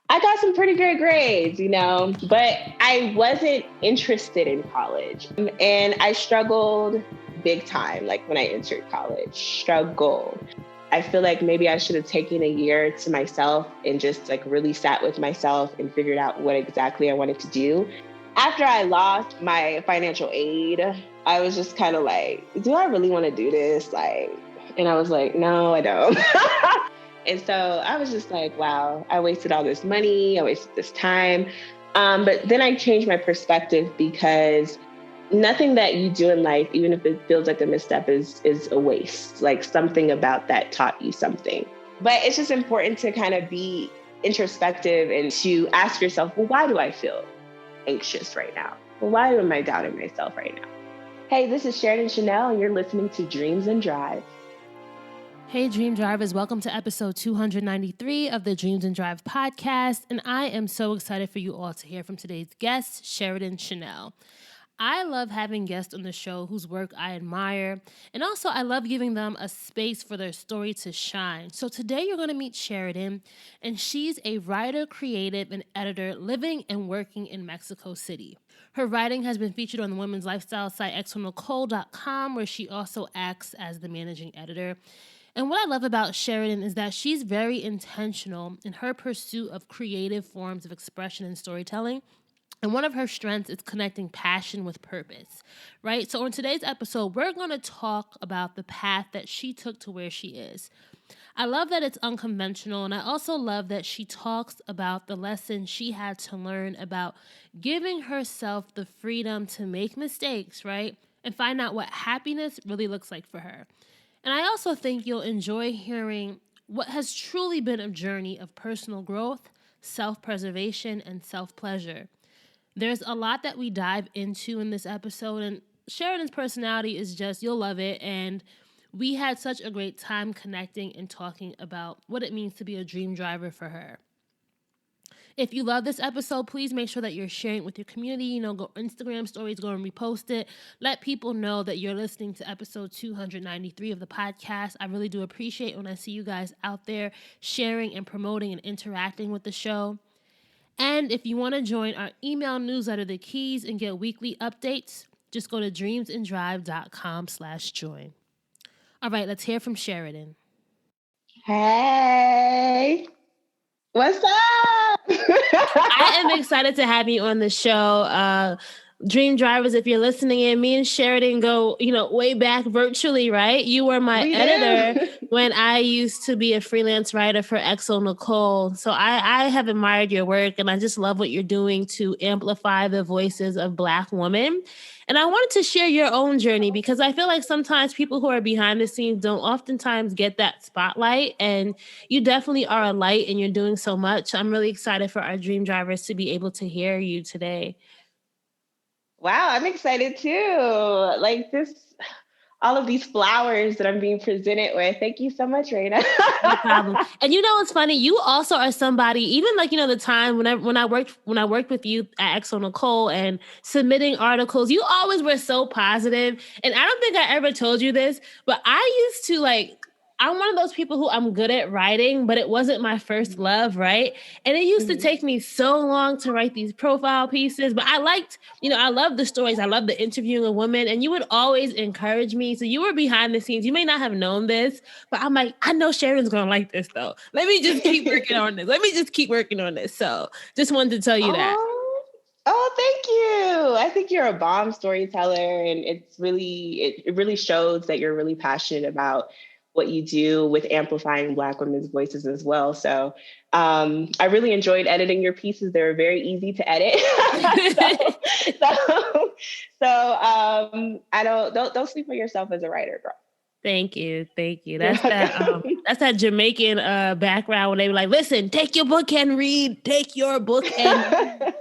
I got some pretty good grades, but I wasn't interested in college. And I struggled big time, like when I entered college, struggled. I feel like maybe I should have taken a year to myself and just like really sat with myself and figured out what exactly I wanted to do. After I lost my financial aid, I was just kind of like, do I really want to do this? And I was like, no, I don't. And so I was just like, wow, I wasted all this money. I wasted this time. But then I changed my perspective because nothing that you do in life, even if it feels like a misstep, is a waste. Like something about that taught you something. But it's just important to kind of be introspective and to ask yourself, well, why do I feel anxious right now? Well, why am I doubting myself right now? Hey, this is Sheriden Chanel, and you're listening to Dreams and Drive. Hey, Dream Drivers, welcome to episode 293 of the Dreams and Drive podcast, and I am so excited for you all to hear from today's guest, Sheriden Chanel. I love having guests on the show whose work I admire, and also I love giving them a space for their story to shine. So today you're going to meet Sheriden, and she's a writer, creative, and editor living and working in Mexico City. Her writing has been featured on the women's lifestyle site exonicole.com, where she also acts as the managing editor. And what I love about Sheriden is that she's very intentional in her pursuit of creative forms of expression and storytelling. And one of her strengths is connecting passion with purpose, right? So in today's episode, we're going to talk about the path that she took to where she is. I love that it's unconventional, and I also love that she talks about the lessons she had to learn about giving herself the freedom to make mistakes, right? And find out what happiness really looks like for her. And I also think you'll enjoy hearing what has truly been a journey of personal growth, self-preservation, and self-pleasure. There's a lot that we dive into in this episode, and Sheridan's personality is just, you'll love it, and we had such a great time connecting and talking about what it means to be a dream driver for her. If you love this episode, please make sure that you're sharing it with your community. Go Instagram stories, go and repost it. Let people know that you're listening to episode 293 of the podcast. I really do appreciate when I see you guys out there sharing and promoting and interacting with the show. And if you want to join our email newsletter, The Keys, and get weekly updates, just go to dreamsanddrive.com/join. All right, let's hear from Sheriden. Hey. What's up? I am excited to have you on the show. Dream Drivers, if you're listening in, me and Sheriden go, way back virtually, right? You were my editor when I used to be a freelance writer for Exo Nicole. So I have admired your work, and I just love what you're doing to amplify the voices of Black women. And I wanted to share your own journey because I feel like sometimes people who are behind the scenes don't oftentimes get that spotlight. And you definitely are a light, and you're doing so much. I'm really excited for our Dream Drivers to be able to hear you today. Wow, I'm excited too. Like all of these flowers that I'm being presented with. Thank you so much, Raina. No problem. And what's funny? You also are somebody, even like, the time when I worked with you at Exo Nicole and submitting articles, you always were so positive. And I don't think I ever told you this, but I used to I'm one of those people who I'm good at writing, but it wasn't my first love, right? And it used to take me so long to write these profile pieces, but I liked, I love the stories. I love the interviewing a woman, and you would always encourage me. So you were behind the scenes. You may not have known this, but I'm like, I know Sheridan's going to like this though. Let me just keep working on this. So just wanted to tell you that. Oh, thank you. I think you're a bomb storyteller, and it really shows that you're really passionate about what you do with amplifying Black women's voices as well. So I really enjoyed editing your pieces. They were very easy to edit. so I don't sleep on yourself as a writer, girl. Thank you. That's that Jamaican background when they were like, listen, take your book and read. Take your book and read.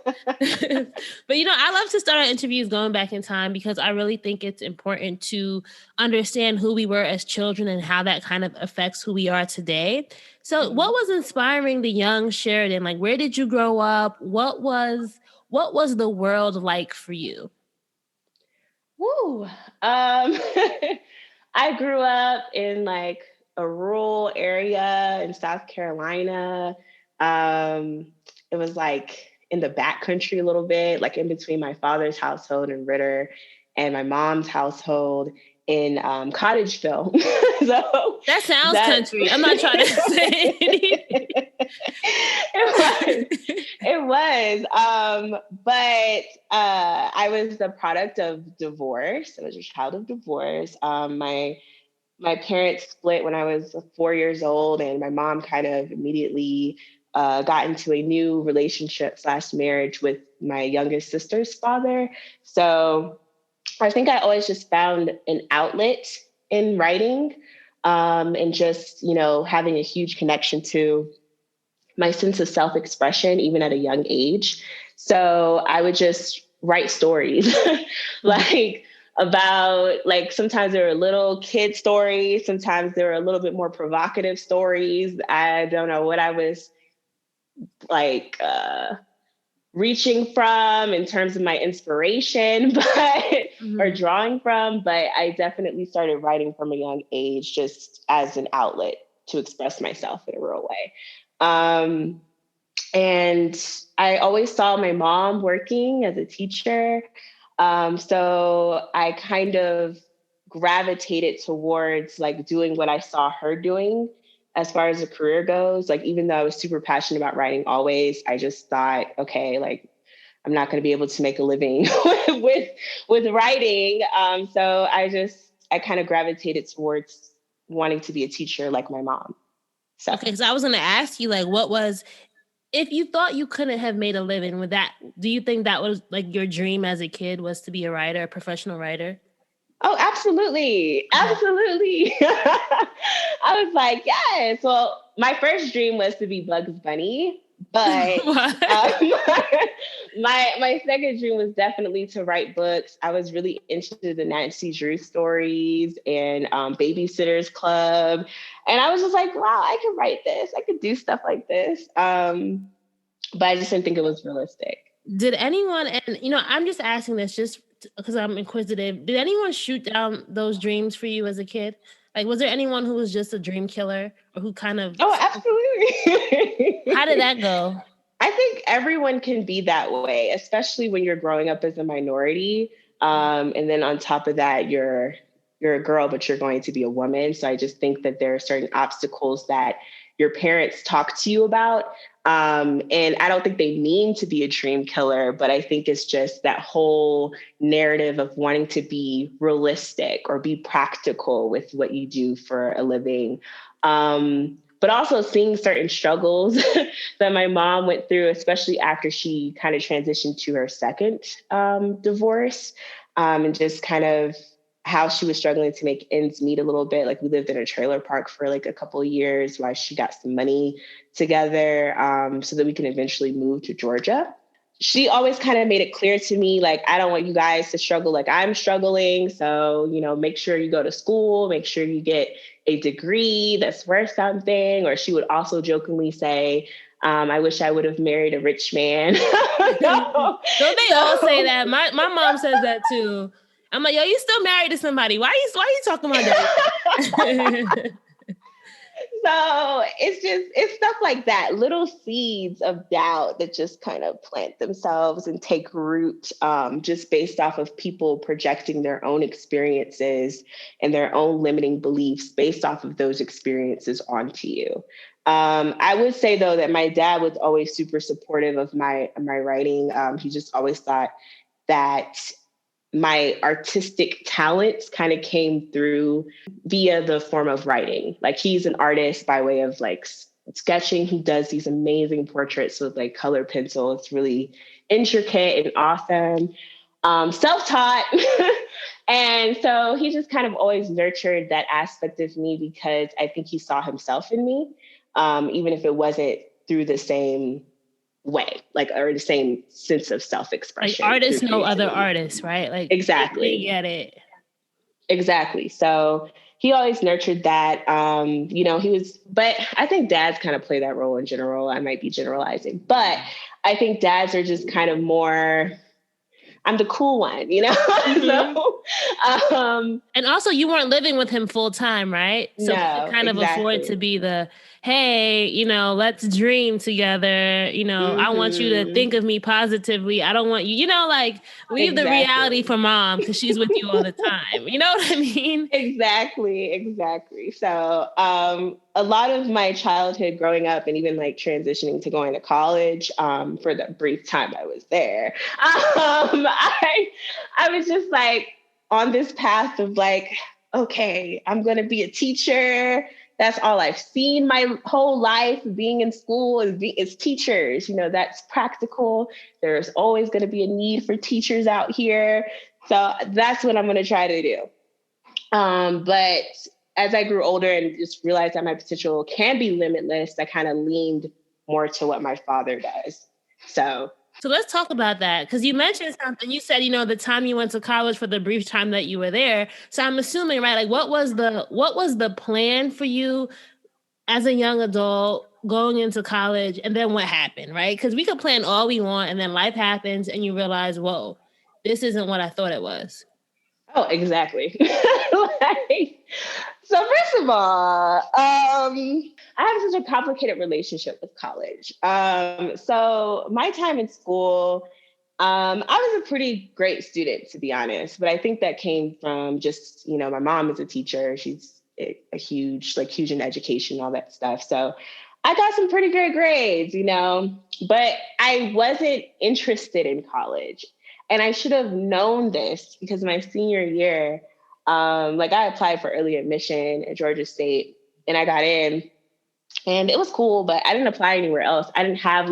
But I love to start our interviews going back in time because I really think it's important to understand who we were as children and how that kind of affects who we are today. So what was inspiring the young Sheriden? Like, where did you grow up? What was the world like for you? Woo. I grew up in like a rural area in South Carolina. it was like in the backcountry a little bit, like in between my father's household in Ritter and my mom's household in Cottageville. So that sounds country. I'm not trying to say anything. It was. But I was the product of divorce. I was a child of divorce. My parents split when I was 4 years old, and my mom kind of immediately got into a new relationship / marriage with my youngest sister's father. So I think I always just found an outlet in writing, and just, having a huge connection to my sense of self-expression, even at a young age. So I would just write stories like about, like, sometimes they were little kid stories. Sometimes they were a little bit more provocative stories. I don't know what I was like, reaching from in terms of my inspiration, but or drawing from, but I definitely started writing from a young age, just as an outlet to express myself in a real way. And I always saw my mom working as a teacher. So I kind of gravitated towards like doing what I saw her doing as far as a career goes. Like, even though I was super passionate about writing always, I just thought, okay, like, I'm not going to be able to make a living with writing. So I kind of gravitated towards wanting to be a teacher like my mom. So. Okay, so I was going to ask you, like, if you thought you couldn't have made a living with that, do you think that was like your dream as a kid, was to be a writer, a professional writer? Oh, absolutely. Absolutely. I was like, yes. Well, my first dream was to be Bugs Bunny, but my second dream was definitely to write books. I was really into the Nancy Drew stories and Babysitter's Club. And I was just like, wow, I could write this. I could do stuff like this. But I just didn't think it was realistic. Did anyone, and I'm just asking this just because I'm inquisitive, did anyone shoot down those dreams for you as a kid? Like, was there anyone who was just a dream killer, or who kind of... Oh, absolutely. How did that go? I think everyone can be that way, especially when you're growing up as a minority. And then on top of that, you're a girl, but you're going to be a woman. So I just think that there are certain obstacles that your parents talk to you about. And I don't think they mean to be a dream killer, but I think it's just that whole narrative of wanting to be realistic or be practical with what you do for a living. But also seeing certain struggles that my mom went through, especially after she kind of transitioned to her second divorce, and just kind of how she was struggling to make ends meet a little bit. Like, we lived in a trailer park for like a couple of years while she got some money together, so that we can eventually move to Georgia. She always kind of made it clear to me, like, I don't want you guys to struggle like I'm struggling. So, make sure you go to school, make sure you get a degree that's worth something. Or she would also jokingly say, I wish I would have married a rich man. Don't they all say that? My mom says that too. I'm like, yo, you still married to somebody. Why are you talking about that? So it's stuff like that, little seeds of doubt that just kind of plant themselves and take root, just based off of people projecting their own experiences and their own limiting beliefs based off of those experiences onto you. I would say, though, that my dad was always super supportive of my writing. He just always thought that my artistic talents kind of came through via the form of writing. Like, he's an artist by way of like sketching. He does these amazing portraits with like color pencil. It's really intricate and awesome. Self-taught. And so he just kind of always nurtured that aspect of me, because I think he saw himself in me, even if it wasn't through the same way, like, or the same sense of self-expression. Like, artists know other artists, right? Like, exactly. They get it. Exactly. So he always nurtured that. But I think dads kind of play that role in general. I might be generalizing, but I think dads are just kind of more, I'm the cool one, Mm-hmm. So, and also, you weren't living with him full time, right? So no, kind of exactly. afford to be the, hey, let's dream together. I want you to think of me positively. I don't want you, like leave the reality for mom because she's with you all the time. You know what I mean? Exactly. So a lot of my childhood growing up and even like transitioning to going to college for the brief time I was there, I was just like on this path of like, okay, I'm going to be a teacher. That's all I've seen my whole life. Being in school is teachers. That's practical. There's always going to be a need for teachers out here. So that's what I'm going to try to do. But as I grew older and just realized that my potential can be limitless, I kind of leaned more to what my father does. So let's talk about that, because you mentioned something. You said, the time you went to college for the brief time that you were there. So I'm assuming, right, like what was the plan for you as a young adult going into college, and then what happened, right? Because we could plan all we want, and then life happens, and you realize, whoa, this isn't what I thought it was. Oh, exactly. So first of all, I have such a complicated relationship with college. So my time in school, I was a pretty great student, to be honest, but I think that came from just, my mom is a teacher. She's huge in education, all that stuff. So I got some pretty good grades, but I wasn't interested in college. And I should have known this because my senior year, I applied for early admission at Georgia State and I got in and it was cool, but I didn't apply anywhere else. I didn't have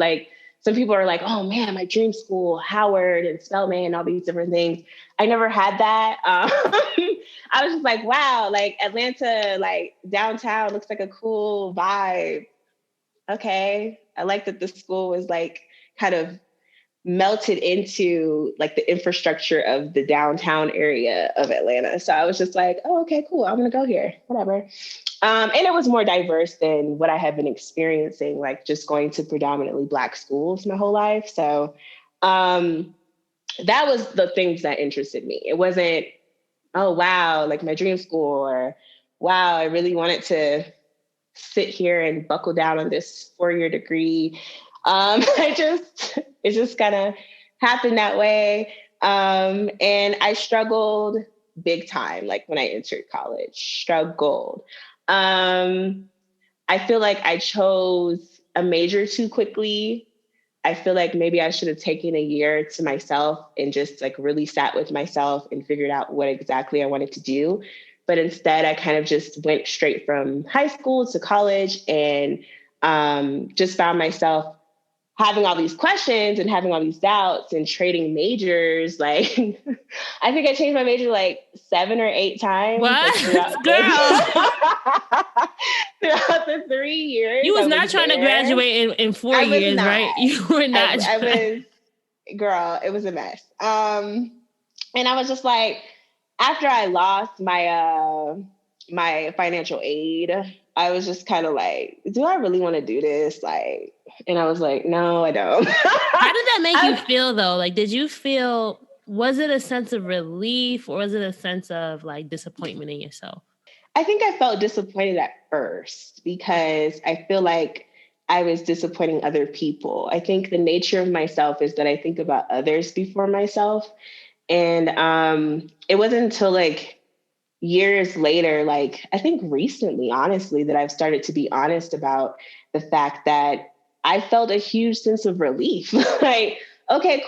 some people are like, oh man, my dream school, Howard and Spelman and all these different things. I never had that. I was just like, wow, Atlanta, downtown looks like a cool vibe. Okay. I like that the school was kind of melted into the infrastructure of the downtown area of Atlanta. So I was just like, oh, okay, cool. I'm going to go here, whatever. And it was more diverse than what I had been experiencing, just going to predominantly Black schools my whole life. So that was the things that interested me. It wasn't, oh, wow, my dream school, or wow, I really wanted to sit here and buckle down on this 4-year degree. It just kind of happened that way. And I struggled big time, when I entered college, struggled. I feel like I chose a major too quickly. I feel like maybe I should have taken a year to myself and just really sat with myself and figured out what exactly I wanted to do. But instead, I kind of just went straight from high school to college and just found myself having all these questions and having all these doubts and trading majors. I think I changed my major 7 or 8 times. What? Throughout the 3 years. You was not trying to graduate in 4 years, right? You were not. I was, girl, it was a mess. And I was just after I lost my financial aid, I was just kind of do I really want to do this? And I was like, no, I don't. How did that make you feel though? Was it a sense of relief or was it a sense of disappointment in yourself? I think I felt disappointed at first because I feel like I was disappointing other people. I think the nature of myself is that I think about others before myself. And it wasn't until years later, I think recently, honestly, that I've started to be honest about the fact that I felt a huge sense of relief. Okay,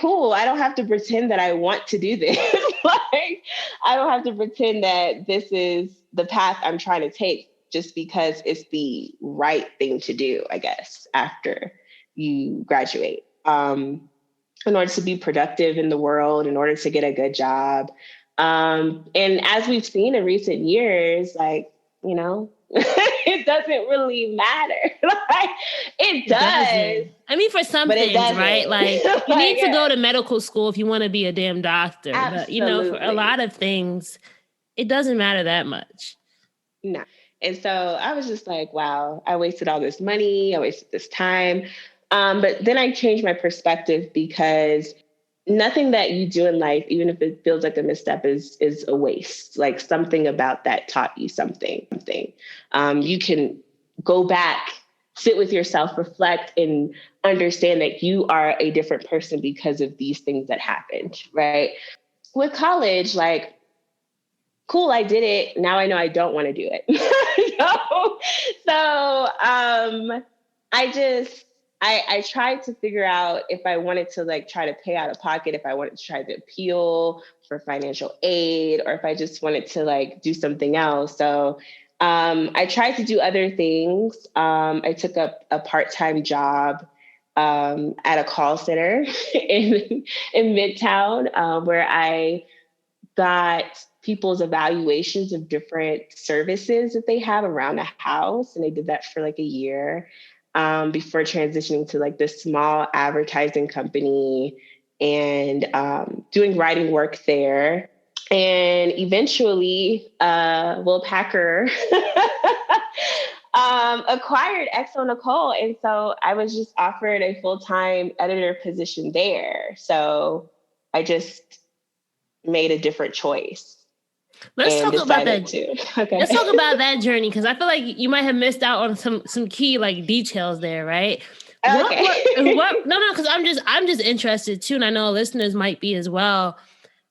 cool. I don't have to pretend that I want to do this. I don't have to pretend that this is the path I'm trying to take just because it's the right thing to do, I guess, after you graduate. In order to be productive in the world, in order to get a good job. And as we've seen in recent years, it doesn't really matter. It does. I mean, for some things, right? You need to go to medical school if you want to be a damn doctor. Absolutely. But, for a lot of things, it doesn't matter that much. No. And so I was just wow, I wasted all this money. I wasted this time. But then I changed my perspective because nothing that you do in life, even if it feels like a misstep, is a waste. Something about that taught you something. You can go back sit with yourself, reflect, and understand that you are a different person because of these things that happened, right? With college, like, cool, I did it. Now I know I don't want to do it. I just, I tried to figure out if I wanted to like try to pay out of pocket, if I wanted to try to appeal for financial aid, or if I just wanted to like do something else. So I tried to do other things. I took up a part-time job at a call center in Midtown, where I got people's evaluations of different services that they have around the house. And I did that for like a year before transitioning to like this small advertising company and doing writing work there. And eventually, Will Packer acquired XO Nicole. And so I was just offered a full-time editor position there. So I just made a different choice. Let's talk about that. Okay. Let's talk about that journey, because I feel like you might have missed out on some key like details there, right? Okay. No, because I'm just interested too, and I know listeners might be as well.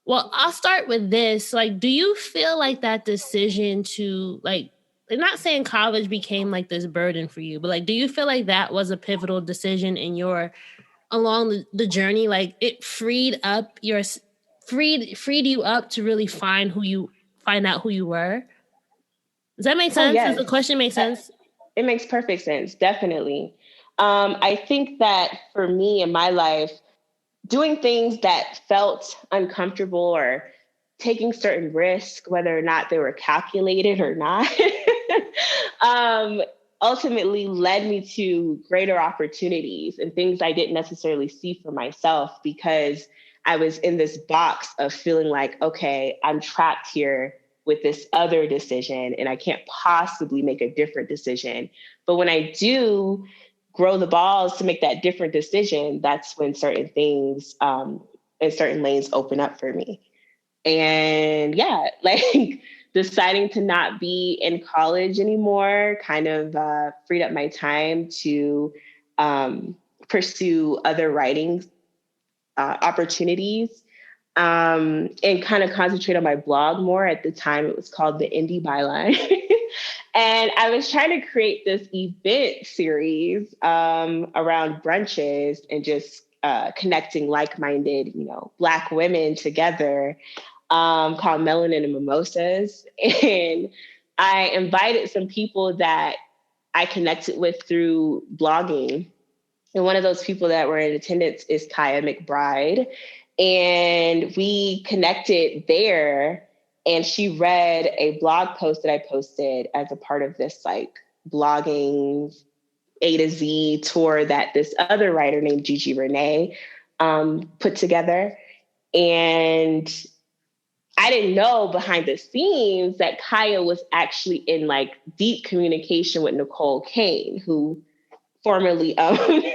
Well, I'll start with this. Like, do you feel like that decision to like, I'm not saying college became like this burden for you, but like, do you feel like that was a pivotal decision in your along the journey? Like, it freed you up to really find out who you were. Does that make sense? Oh, yes. Does the question make sense? It makes perfect sense. Definitely. I think that for me in my life, doing things that felt uncomfortable or taking certain risks, whether or not they were calculated or not, ultimately led me to greater opportunities and things I didn't necessarily see for myself, because I was in this box of feeling like, okay, I'm trapped here with this other decision and I can't possibly make a different decision. But when I do grow the balls to make that different decision, that's when certain things and certain lanes open up for me. And yeah, like deciding to not be in college anymore kind of freed up my time to pursue other writing opportunities and kind of concentrate on my blog more. At the time, it was called the Indie Byline. And I was trying to create this event series around brunches and just connecting like-minded, Black women together called Melanin and Mimosas. And I invited some people that I connected with through blogging. And one of those people that were in attendance is Kaya McBride. And we connected there, and she read a blog post that I posted as a part of this like blogging A to Z tour that this other writer named Gigi Renee put together. And I didn't know behind the scenes that Kaya was actually in like deep communication with Nicole Kane, who formerly owned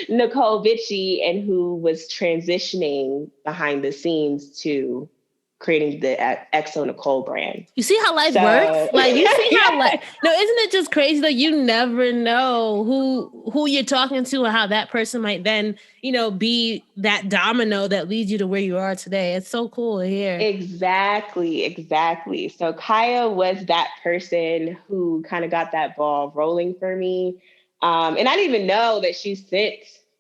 Nicole Bitchie, and who was transitioning behind the scenes to creating the XO Nicole brand. You see how life works? Like, you see how life... No, isn't it just crazy that you never know who you're talking to and how that person might then, be that domino that leads you to where you are today. It's so cool to hear. Exactly. So Kaya was that person who kind of got that ball rolling for me. And I didn't even know that she sent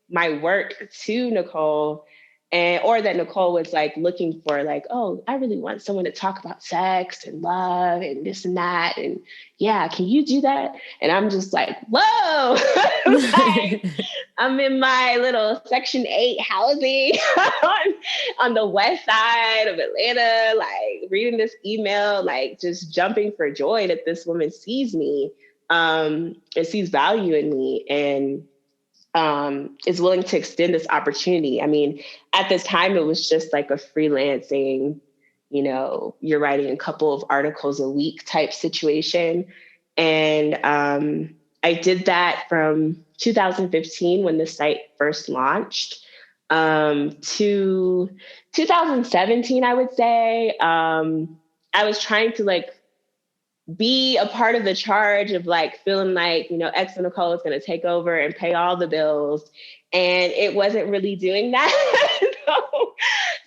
my work to Nicole, or that Nicole was like looking for like, oh, I really want someone to talk about sex and love and this and that. And yeah, can you do that? And I'm just like, whoa, I'm in my little Section 8 housing on the west side of Atlanta, like reading this email, like just jumping for joy that this woman sees me and sees value in me and is willing to extend this opportunity. I mean, at this time, it was just like a freelancing, you're writing a couple of articles a week type situation. And I did that from 2015 when the site first launched to 2017, I would say. I was trying to like be a part of the charge of like feeling like, X Nicole is going to take over and pay all the bills. And it wasn't really doing that.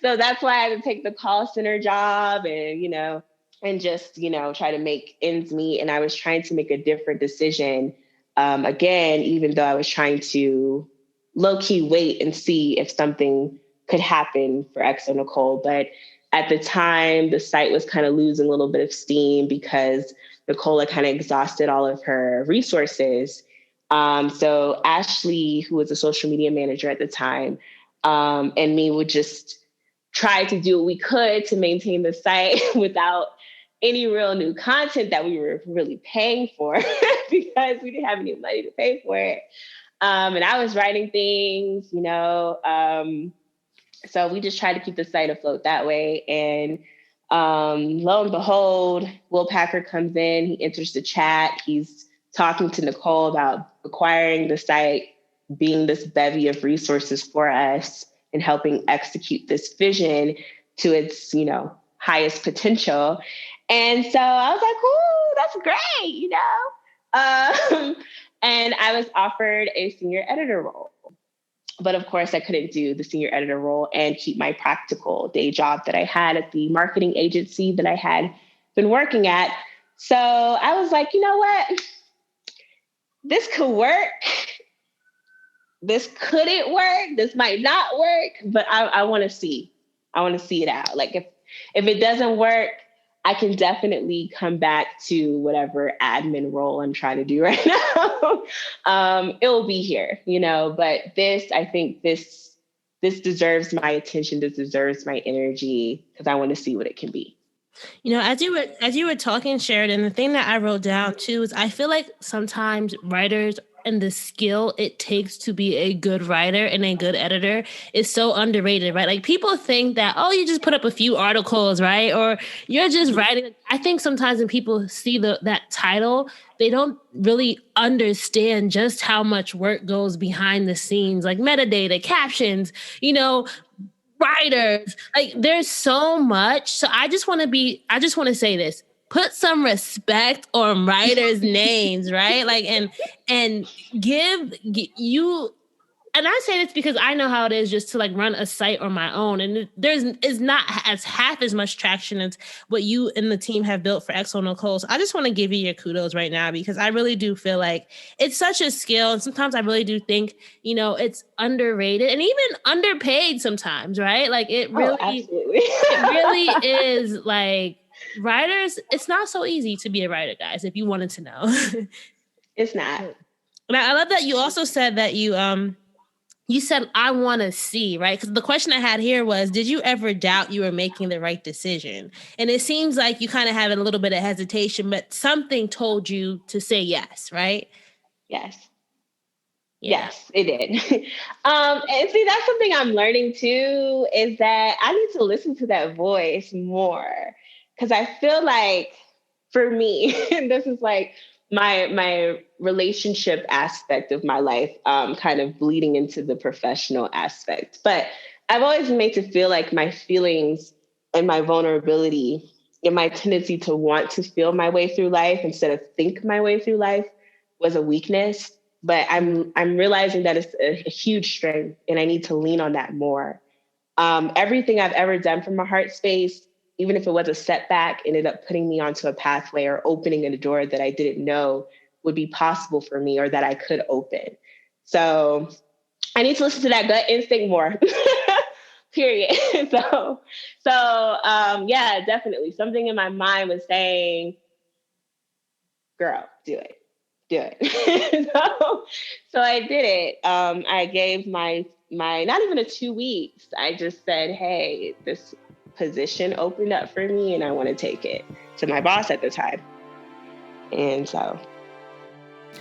so that's why I had to take the call center job and just, try to make ends meet. And I was trying to make a different decision. Again, even though I was trying to low key wait and see if something could happen for X Nicole. But at the time, the site was kind of losing a little bit of steam because Nicole had kind of exhausted all of her resources. So Ashley, who was a social media manager at the time, and me would just try to do what we could to maintain the site without any real new content that we were really paying for because we didn't have any money to pay for it. And I was writing things, so we just tried to keep the site afloat that way. And lo and behold, Will Packer comes in, he enters the chat. He's talking to Nicole about acquiring the site, being this bevy of resources for us and helping execute this vision to its, highest potential. And so I was like, ooh, that's great, and I was offered a senior editor role. But of course, I couldn't do the senior editor role and keep my practical day job that I had at the marketing agency that I had been working at. So I was like, you know what? This could work. This couldn't work. This might not work, but I want to see. I want to see it out. Like if it doesn't work, I can definitely come back to whatever admin role I'm trying to do right now. It will be here, but I think this deserves my attention. This deserves my energy because I want to see what it can be. As you were talking, Sheriden, the thing that I wrote down too is I feel like sometimes writers and the skill it takes to be a good writer and a good editor is so underrated, right? Like people think that, oh, you just put up a few articles, right? Or you're just writing. I think sometimes when people see that title, they don't really understand just how much work goes behind the scenes, like metadata, captions, writers. Like there's so much. So I just want to say this. Put some respect on writers' names, right? Like and give you. And I say this because I know how it is just to like run a site on my own. And is not as half as much traction as what you and the team have built for Exo Nicole. So I just want to give you your kudos right now because I really do feel like it's such a skill. And sometimes I really do think, it's underrated and even underpaid sometimes, right? Like it really, it really is like writers. It's not so easy to be a writer, guys, if you wanted to know. It's not. And I love that you also said that you said, I want to see, right? Because the question I had here was, did you ever doubt you were making the right decision? And it seems like you kind of have a little bit of hesitation, but something told you to say yes, right? Yes. Yeah. Yes, it did. And see, that's something I'm learning too, is that I need to listen to that voice more. Because I feel like for me, and this is like my relationship aspect of my life, kind of bleeding into the professional aspect. But I've always been made to feel like my feelings and my vulnerability and my tendency to want to feel my way through life instead of think my way through life was a weakness. But I'm realizing that it's a huge strength and I need to lean on that more. Everything I've ever done from my heart space, even if it was a setback, ended up putting me onto a pathway or opening a door that I didn't know would be possible for me or that I could open. So I need to listen to that gut instinct more, period. So yeah, definitely. Something in my mind was saying, girl, do it. So I did it. I gave my not even a 2 weeks. I just said, hey, this position opened up for me and I want to take it, to my boss at the time. And so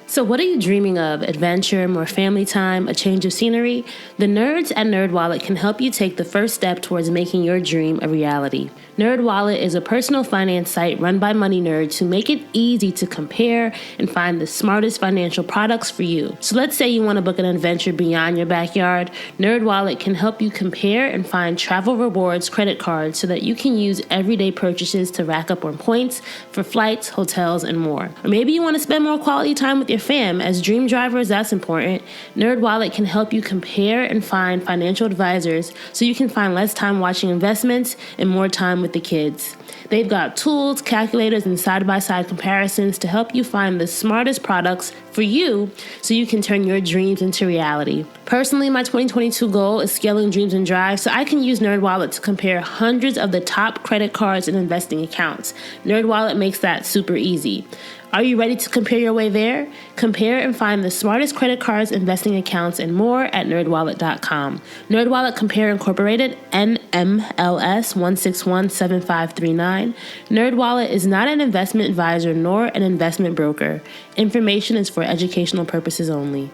So what are you dreaming of? Adventure, more family time, a change of scenery? The nerds at NerdWallet can help you take the first step towards making your dream a reality. NerdWallet is a personal finance site run by money nerds who make it easy to compare and find the smartest financial products for you. So let's say you want to book an adventure beyond your backyard. NerdWallet can help you compare and find travel rewards credit cards so that you can use everyday purchases to rack up on points for flights, hotels, and more. Or maybe you want to spend more quality time with your fam. As dream drivers, that's important. NerdWallet can help you compare and find financial advisors so you can find less time watching investments and more time with the kids. They've got tools, calculators, and side-by-side comparisons to help you find the smartest products for you so you can turn your dreams into reality. Personally, my 2022 goal is scaling dreams and drive, so I can use NerdWallet to compare hundreds of the top credit cards and investing accounts. NerdWallet makes that super easy. Are you ready to compare your way there? Compare and find the smartest credit cards, investing accounts, and more at nerdwallet.com. NerdWallet Compare Incorporated, NMLS 1617539. NerdWallet is not an investment advisor nor an investment broker. Information is for educational purposes only.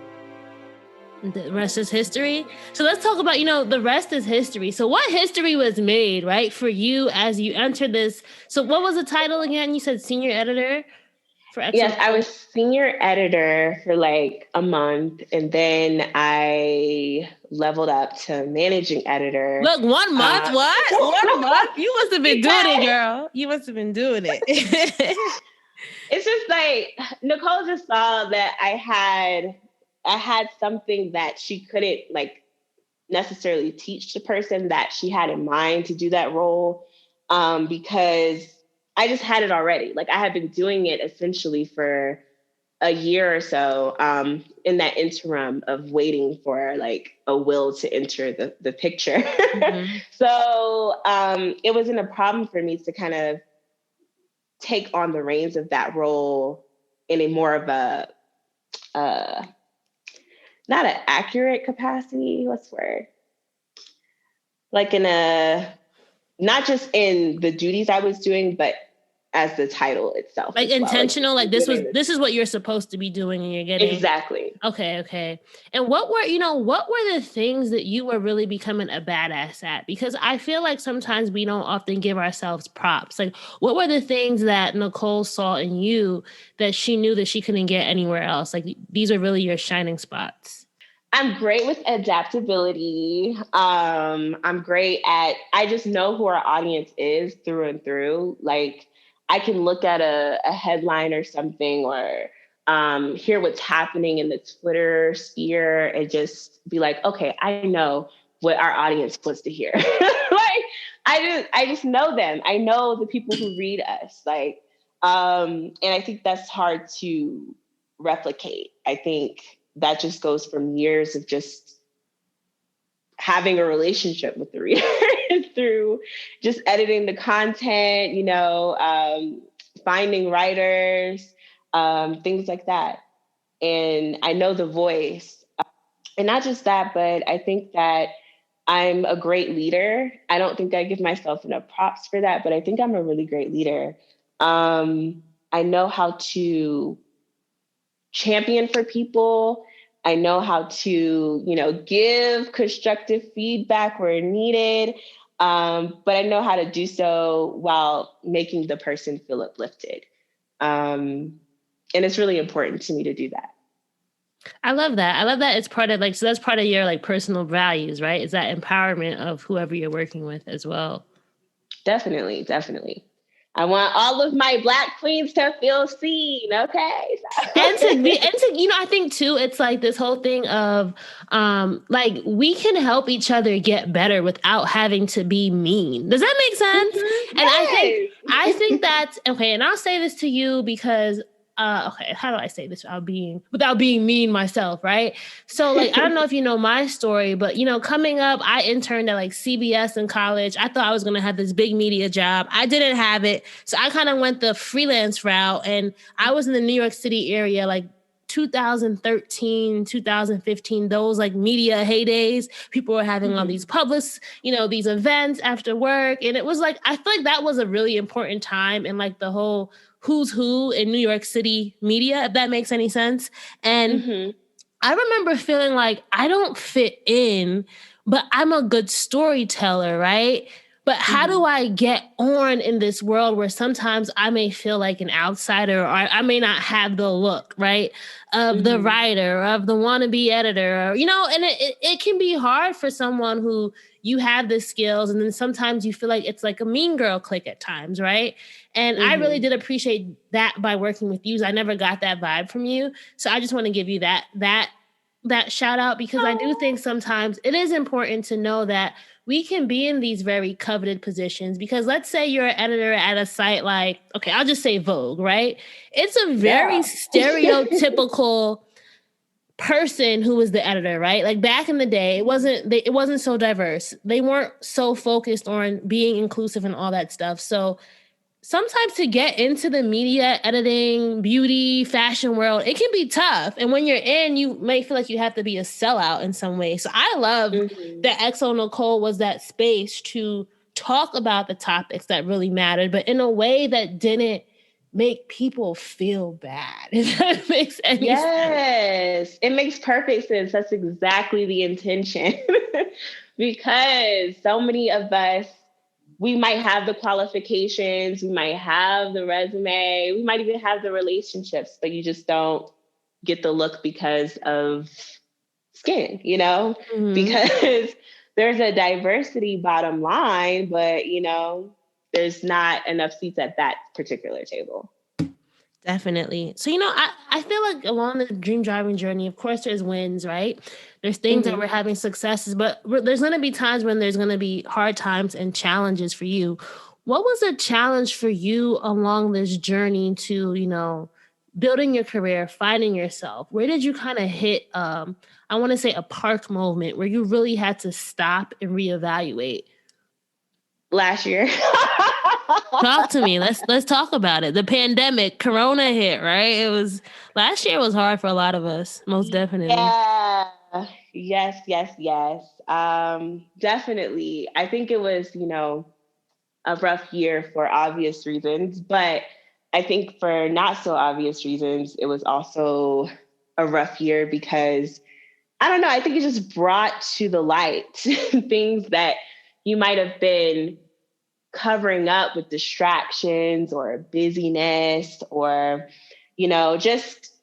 The rest is history. So let's talk about, the rest is history. So what history was made, right, for you as you entered this? So what was the title again? You said senior editor? Yes, I was senior editor for like a month, and then I leveled up to managing editor. Look, 1 month? What? 1 month? You must have been doing it, girl. You must have been doing it. It's just like Nicole just saw that I had something that she couldn't like necessarily teach the person that she had in mind to do that role, because I just had it already. Like I had been doing it essentially for a year or so, in that interim of waiting for like a will to enter the picture. Mm-hmm. So it wasn't a problem for me to kind of take on the reins of that role in a more of a, not an accurate capacity. What's the word? Like not just in the duties I was doing, but as the title itself. Like intentional, well. Like this is what you're supposed to be doing and you're getting. Exactly. Okay. And what were the things that you were really becoming a badass at? Because I feel like sometimes we don't often give ourselves props. Like what were the things that Nicole saw in you that she knew that she couldn't get anywhere else? Like these are really your shining spots. I'm great with adaptability. I'm great I just know who our audience is through and through. Like I can look at a headline or something or hear what's happening in the Twitter sphere and just be like, okay, I know what our audience wants to hear. Like I just know them. I know the people who read us. Like, and I think that's hard to replicate. I think that just goes from years of just having a relationship with the reader through just editing the content, finding writers, things like that. And I know the voice. And not just that, but I think that I'm a great leader. I don't think I give myself enough props for that, but I think I'm a really great leader. I know how to champion for people. I know how to, give constructive feedback where needed. But I know how to do so while making the person feel uplifted. And it's really important to me to do that. I love that. It's part of so that's part of your personal values, right? Is that empowerment of whoever you're working with as well. Definitely. I want all of my Black queens to feel seen, okay? and to I think too, it's like this whole thing of we can help each other get better without having to be mean. Does that make sense? Mm-hmm. And yes. I think that's okay. And I'll say this to you because okay, how do I say this without being mean myself, right? So I don't know if you know my story, but coming up, I interned at CBS in college. I thought I was going to have this big media job. I didn't have it. So I kind of went the freelance route, and I was in the New York City area, 2013, 2015, those media heydays. People were having all these publics, these events after work. And it was I feel like that was a really important time in the whole who's who in New York City media, if that makes any sense. And Mm-hmm. I remember feeling like I don't fit in, but I'm a good storyteller, right? But how do I get on in this world where sometimes I may feel like an outsider, or I may not have the look, right? Of the writer, of the wannabe editor, or, and it can be hard for someone who you have the skills, and then sometimes you feel like it's like a mean girl clique at times, right? And I really did appreciate that by working with you. I never got that vibe from you. So I just want to give you that shout out, because I do think sometimes it is important to know that we can be in these very coveted positions, because let's say you're an editor at a site like, okay, I'll just say Vogue, right? It's a very stereotypical person who was the editor, right? Like back in the day, it wasn't so diverse. They weren't so focused on being inclusive and all that stuff. So sometimes to get into the media, editing, beauty, fashion world, it can be tough. And when you're in, you may feel like you have to be a sellout in some way. So I love that XO Nicole was that space to talk about the topics that really mattered, but in a way that didn't make people feel bad, if that makes any sense. Yes, it makes perfect sense. That's exactly the intention. Because so many of us, we might have the qualifications, we might have the resume, we might even have the relationships, but you just don't get the look because of skin, because there's a diversity bottom line, but, there's not enough seats at that particular table. Definitely. So, I feel like along the dream driving journey, of course, there's wins, right? There's things that we're having successes, but there's going to be times when there's going to be hard times and challenges for you. What was a challenge for you along this journey to, building your career, finding yourself? Where did you kind of hit, I want to say a park moment where you really had to stop and reevaluate? Last year. Talk to me. Let's talk about it. The pandemic, Corona hit, right? Last year was hard for a lot of us, most definitely. Yeah. Yes. Definitely. I think it was, a rough year for obvious reasons, but I think for not so obvious reasons, it was also a rough year because I don't know, I think it just brought to the light things that you might have been covering up with distractions or busyness or, just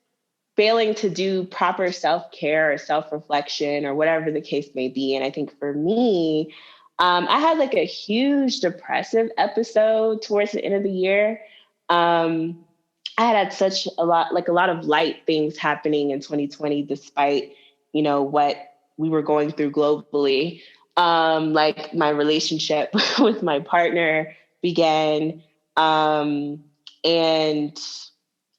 failing to do proper self-care or self-reflection or whatever the case may be. And I think for me, I had like a huge depressive episode towards the end of the year. I had such a lot of light things happening in 2020, despite, what we were going through globally. Like my relationship with my partner began. And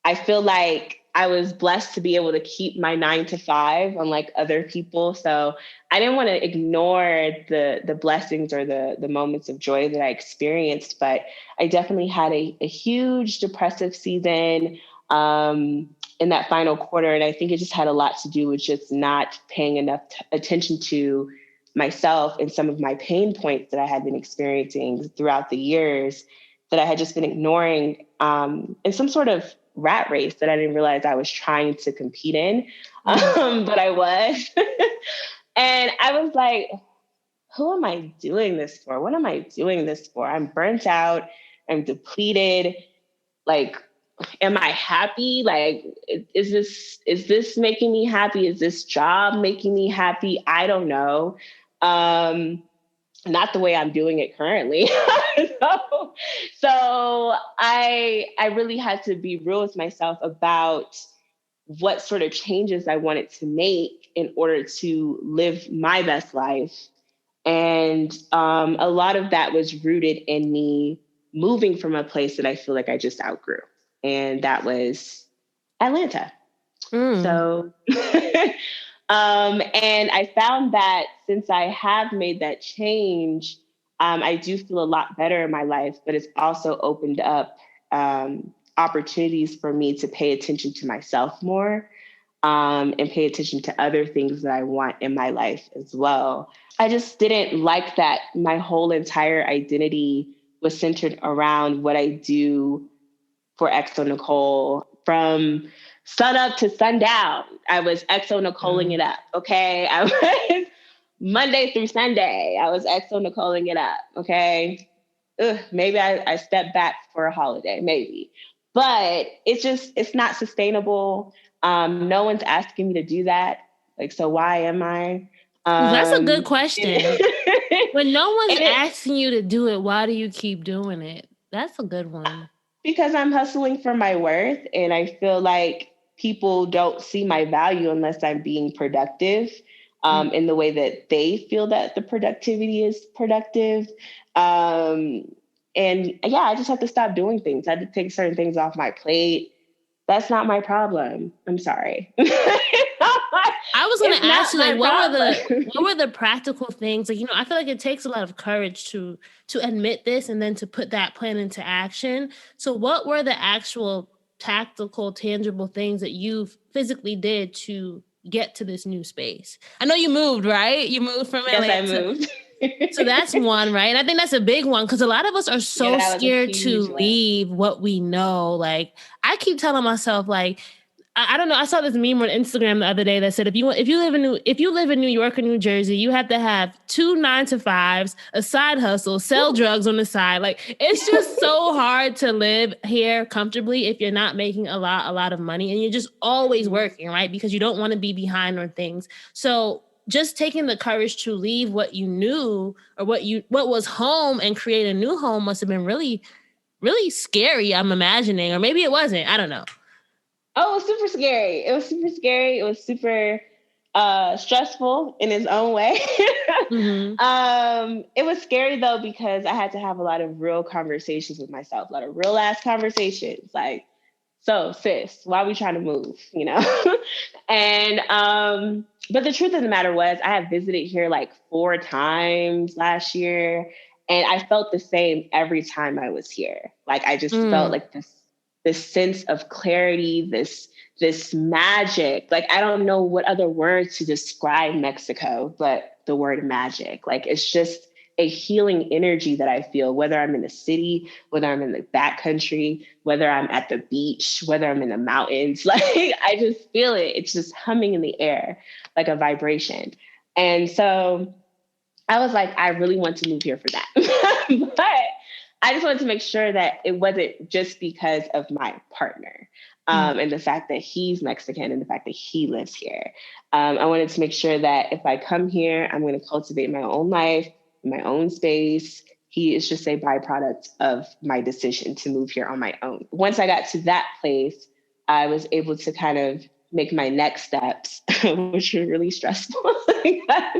I feel like I was blessed to be able to keep my 9 to 5, unlike other people. So I didn't want to ignore the blessings or the moments of joy that I experienced, but I definitely had a huge depressive season in that final quarter. And I think it just had a lot to do with just not paying enough attention to myself and some of my pain points that I had been experiencing throughout the years that I had just been ignoring in some sort of rat race that I didn't realize I was trying to compete in, but I was. And I was like, who am I doing this for? What am I doing this for? I'm burnt out. I'm depleted. Like, am I happy? Like, is this making me happy? Is this job making me happy? I don't know. Not the way I'm doing it currently. So I really had to be real with myself about what sort of changes I wanted to make in order to live my best life. And a lot of that was rooted in me moving from a place that I feel like I just outgrew. And that was Atlanta. So, and I found that since I have made that change, I do feel a lot better in my life, but it's also opened up opportunities for me to pay attention to myself more and pay attention to other things that I want in my life as well. I just didn't like that my whole entire identity was centered around what I do for XO Nicole from sun up to sundown. I was XO Nicoling it up. Okay. I was Monday through Sunday. I was XO Nicoling it up. Okay. Maybe I stepped back for a holiday, maybe, but it's not sustainable. No one's asking me to do that. Like, so why am I? That's a good question. When no one's asking you to do it, why do you keep doing it? That's a good one. Because I'm hustling for my worth, and I feel like people don't see my value unless I'm being productive in the way that they feel that the productivity is productive. And yeah, I just have to stop doing things. I have to take certain things off my plate. That's not my problem. I'm sorry. I was going to ask you, like, what were the practical things? Like, I feel like it takes a lot of courage to admit this and then to put that plan into action. So what were the actual tactical, tangible things that you physically did to get to this new space? I know you moved, right? You moved from LA. Yes, I moved. So that's one, right? And I think that's a big one because a lot of us are so scared to leave what we know. Like, I keep telling myself, like, I don't know. I saw this meme on Instagram the other day that said if you live in New York or New Jersey, you have to have 2 9-to-5s, a side hustle, sell drugs on the side. Like, it's just so hard to live here comfortably if you're not making a lot of money and you're just always working, right? Because you don't want to be behind on things. So just taking the courage to leave what you knew or what was home and create a new home must have been really, really scary, I'm imagining. Or maybe it wasn't. I don't know. Oh, it was super scary. It was super stressful in its own way. It was scary though, because I had to have a lot of real conversations with myself, a lot of real ass conversations. Like, so sis, why are we trying to move? And, but the truth of the matter was I had visited here like 4 times last year, and I felt the same every time I was here. Like, I just felt like this sense of clarity, this magic. Like, I don't know what other word to describe Mexico, but the word magic. Like, it's just a healing energy that I feel, whether I'm in the city, whether I'm in the backcountry, whether I'm at the beach, whether I'm in the mountains. Like, I just feel it. It's just humming in the air, like a vibration. And so I was like, I really want to move here for that. But I just wanted to make sure that it wasn't just because of my partner and the fact that he's Mexican and the fact that he lives here. I wanted to make sure that if I come here, I'm going to cultivate my own life, my own space. He is just a byproduct of my decision to move here on my own. Once I got to that place, I was able to kind of make my next steps, which were really stressful because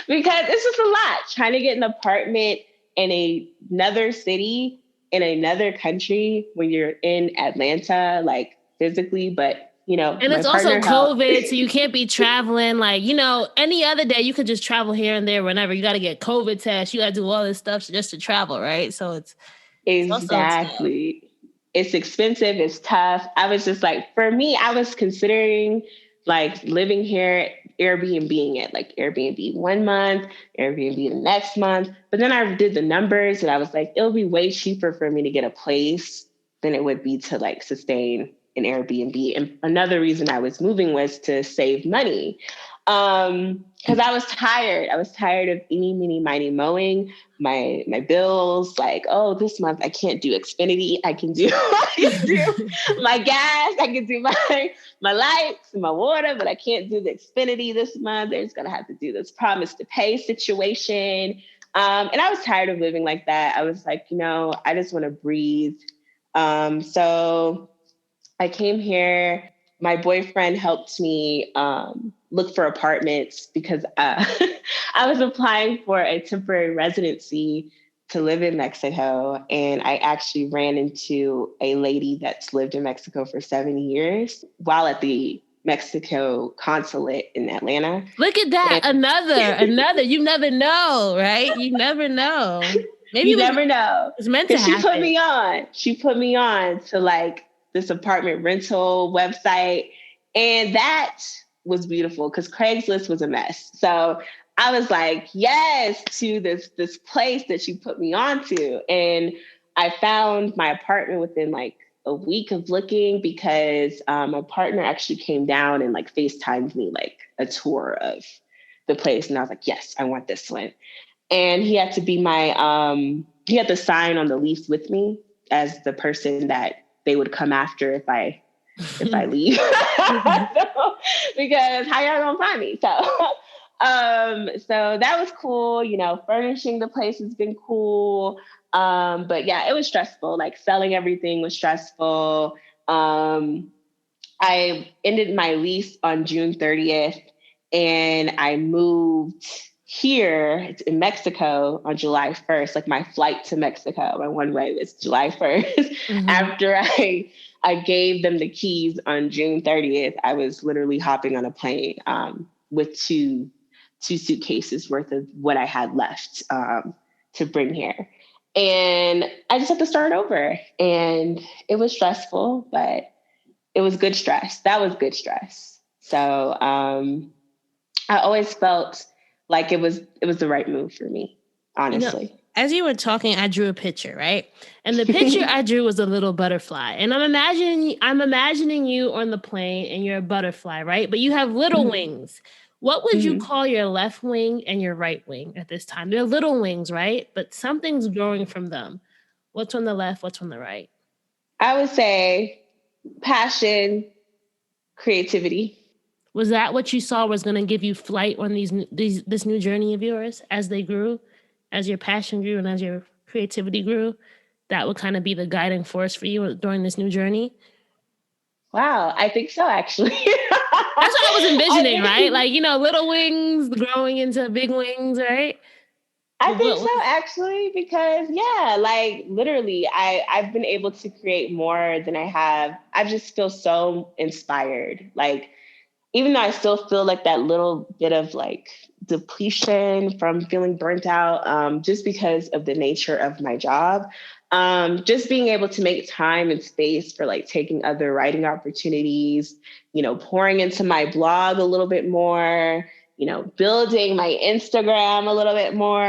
it's just a lot. Trying to get an apartment in another city, in another country, when you're in Atlanta, like physically, but and it's also COVID, so you can't be traveling. Like, any other day you could just travel here and there whenever. You got to get COVID tests. You got to do all this stuff just to travel, right? So it's exactly. It's expensive. It's tough. I was just like, for me, I was considering like living here, Airbnb-ing it, like Airbnb 1 month, Airbnb the next month. But then I did the numbers and I was like, it'll be way cheaper for me to get a place than it would be to like sustain an Airbnb. And another reason I was moving was to save money. Because I was tired. I was tired of eeny, meeny, miny, mowing my bills. Like, oh, this month I can't do Xfinity. I can do my gas. I can do my lights and my water, but I can't do the Xfinity this month. There's gonna have to do this promise to pay situation. And I was tired of living like that. I was like, I just want to breathe. So I came here. My boyfriend helped me look for apartments because I was applying for a temporary residency to live in Mexico. And I actually ran into a lady that's lived in Mexico for 7 years while at the Mexico consulate in Atlanta. Look at that. And another. You never know, right? You never know. Maybe you never know. It's meant to happen. She put me on to like this apartment rental website. And that was beautiful because Craigslist was a mess. So I was like, yes, to this place that she put me onto. And I found my apartment within like a week of looking because my partner actually came down and like FaceTimed me like a tour of the place. And I was like, yes, I want this one. And he had to be he had to sign on the lease with me as the person that they would come after if I leave. So, because how y'all gonna find me? So that was cool. Furnishing the place has been cool. But yeah, it was stressful. Like selling everything was stressful. I ended my lease on June 30th and I moved here in Mexico on July 1st. Like my flight to Mexico, my one way was July 1st. After I gave them the keys on June 30th, I was literally hopping on a plane with two suitcases worth of what I had left to bring here. And I just had to start over. And it was stressful, but it was good stress. That was good stress. So I always felt like it was the right move for me, honestly. As you were talking, I drew a picture, right? And the picture I drew was a little butterfly. And I'm imagining you on the plane and you're a butterfly, right? But you have little wings. What would you call your left wing and your right wing at this time? They're little wings, right? But something's growing from them. What's on the left? What's on the right? I would say passion, creativity. Was that what you saw was going to give you flight on this new journey of yours as they grew, as your passion grew and as your creativity grew? That would kind of be the guiding force for you during this new journey? Wow, I think so, actually. That's what I was envisioning, right? Like, little wings growing into big wings, right? I think so, actually, because yeah, like literally, I've been able to create more than I have. I just feel so inspired. Like, even though I still feel like that little bit of like depletion from feeling burnt out, just because of the nature of my job, just being able to make time and space for like taking other writing opportunities, pouring into my blog a little bit more, building my Instagram a little bit more,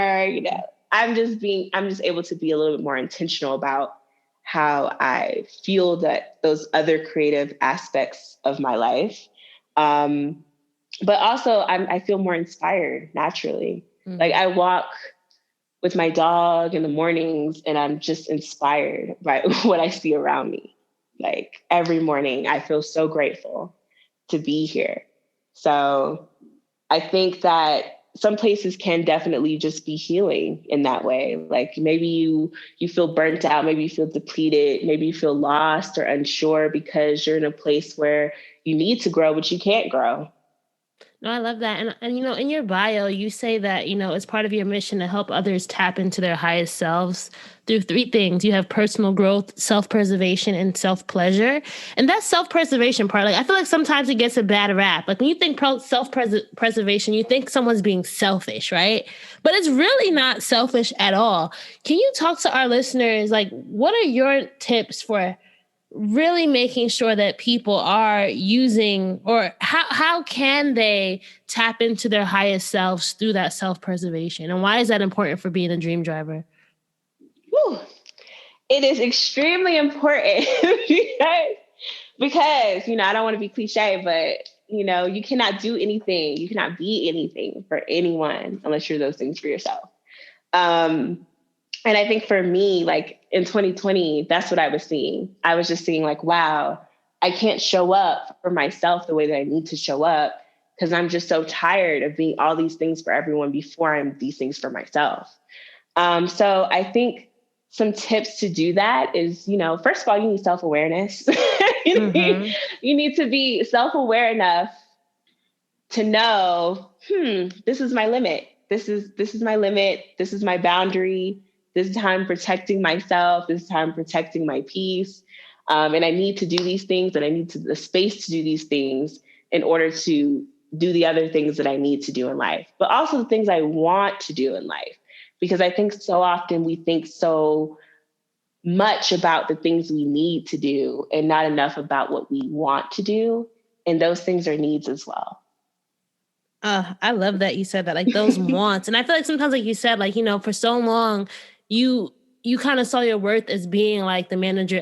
I'm just able to be a little bit more intentional about how I feel that those other creative aspects of my life. But also I feel more inspired naturally. Like I walk with my dog in the mornings and I'm just inspired by what I see around me. Like every morning I feel so grateful to be here. So I think that some places can definitely just be healing in that way. Like maybe you feel burnt out, maybe you feel depleted, maybe you feel lost or unsure because you're in a place where you need to grow, but you can't grow. No, I love that. And in your bio, you say that, it's part of your mission to help others tap into their highest selves through three things. You have personal growth, self-preservation, and self-pleasure. And that self-preservation part, like, I feel like sometimes it gets a bad rap. Like when you think self-preservation, you think someone's being selfish, right? But it's really not selfish at all. Can you talk to our listeners, like, what are your tips for really making sure that people are using, or how can they tap into their highest selves through that self-preservation? And why is that important for being a dream driver? Whew. It is extremely important because, I don't want to be cliche, but, you cannot do anything. You cannot be anything for anyone unless you're those things for yourself. And I think for me, like in 2020, that's what I was seeing. I was just seeing like, wow, I can't show up for myself the way that I need to show up because I'm just so tired of being all these things for everyone before I'm these things for myself. So I think some tips to do that is, first of all, you need self-awareness. You need to be self-aware enough to know, this is my limit. This is my limit. This is my boundary. This is how I'm protecting myself. This is how I'm protecting my peace. And I need to do these things and I need the space to do these things in order to do the other things that I need to do in life, but also the things I want to do in life. Because I think so often we think so much about the things we need to do and not enough about what we want to do. And those things are needs as well. I love that you said that, like those wants. And I feel like sometimes, like you said, like, for so long, you you kind of saw your worth as being like the managing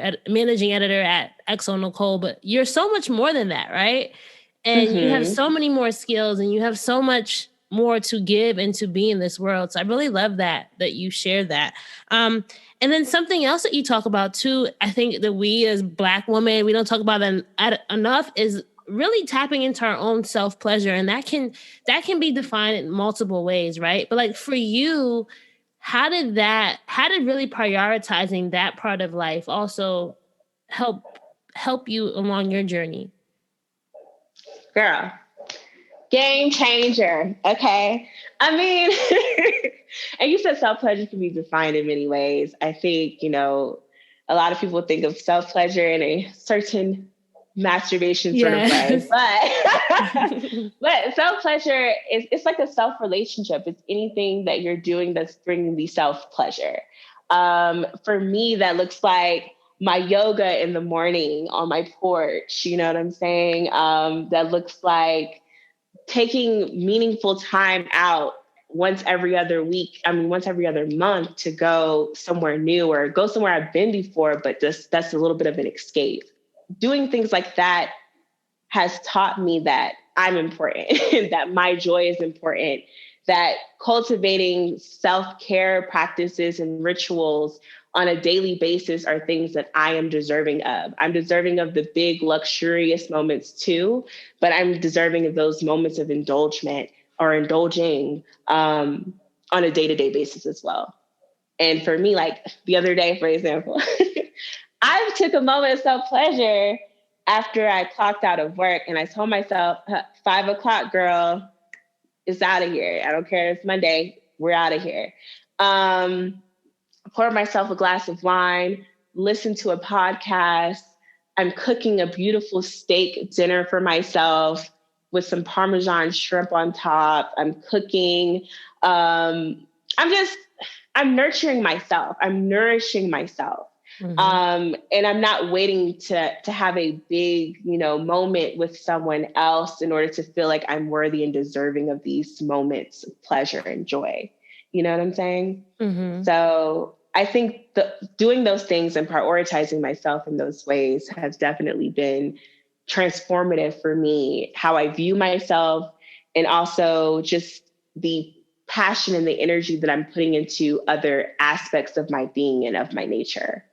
editor at XO Nicole, but you're so much more than that, right? And you have so many more skills and you have so much more to give and to be in this world. So I really love that you share that. And then something else that you talk about too, I think that we as Black women, we don't talk about that enough, is really tapping into our own self-pleasure. And that can be defined in multiple ways, right? But like for you, how did really prioritizing that part of life also help you along your journey? Girl, game changer. Okay. I mean, and you said self-pleasure can be defined in many ways. I think, a lot of people think of self-pleasure in a certain masturbation sort of way, but self-pleasure it's like a self-relationship. It's anything that you're doing that's bringing the self-pleasure. For me, that looks like my yoga in the morning on my porch, you know what I'm saying? That looks like taking meaningful time out once every other month to go somewhere new or go somewhere I've been before, but just that's a little bit of an escape. Doing things like that has taught me that I'm important, that my joy is important, that cultivating self-care practices and rituals on a daily basis are things that I am deserving of. I'm deserving of the big luxurious moments too, but I'm deserving of those moments of indulgement or indulging on a day-to-day basis as well. And for me, like the other day, for example, I took a moment of self-pleasure after I clocked out of work and I told myself, 5:00, girl, it's out of here. I don't care. It's Monday. We're out of here. Pour myself a glass of wine, listen to a podcast. I'm cooking a beautiful steak dinner for myself with some Parmesan shrimp on top. I'm cooking. I'm nurturing myself. I'm nourishing myself. Mm-hmm. And I'm not waiting to have a big, moment with someone else in order to feel like I'm worthy and deserving of these moments of pleasure and joy. You know what I'm saying? Mm-hmm. So I think doing those things and prioritizing myself in those ways has definitely been transformative for me, how I view myself, and also just the passion and the energy that I'm putting into other aspects of my being and of my nature.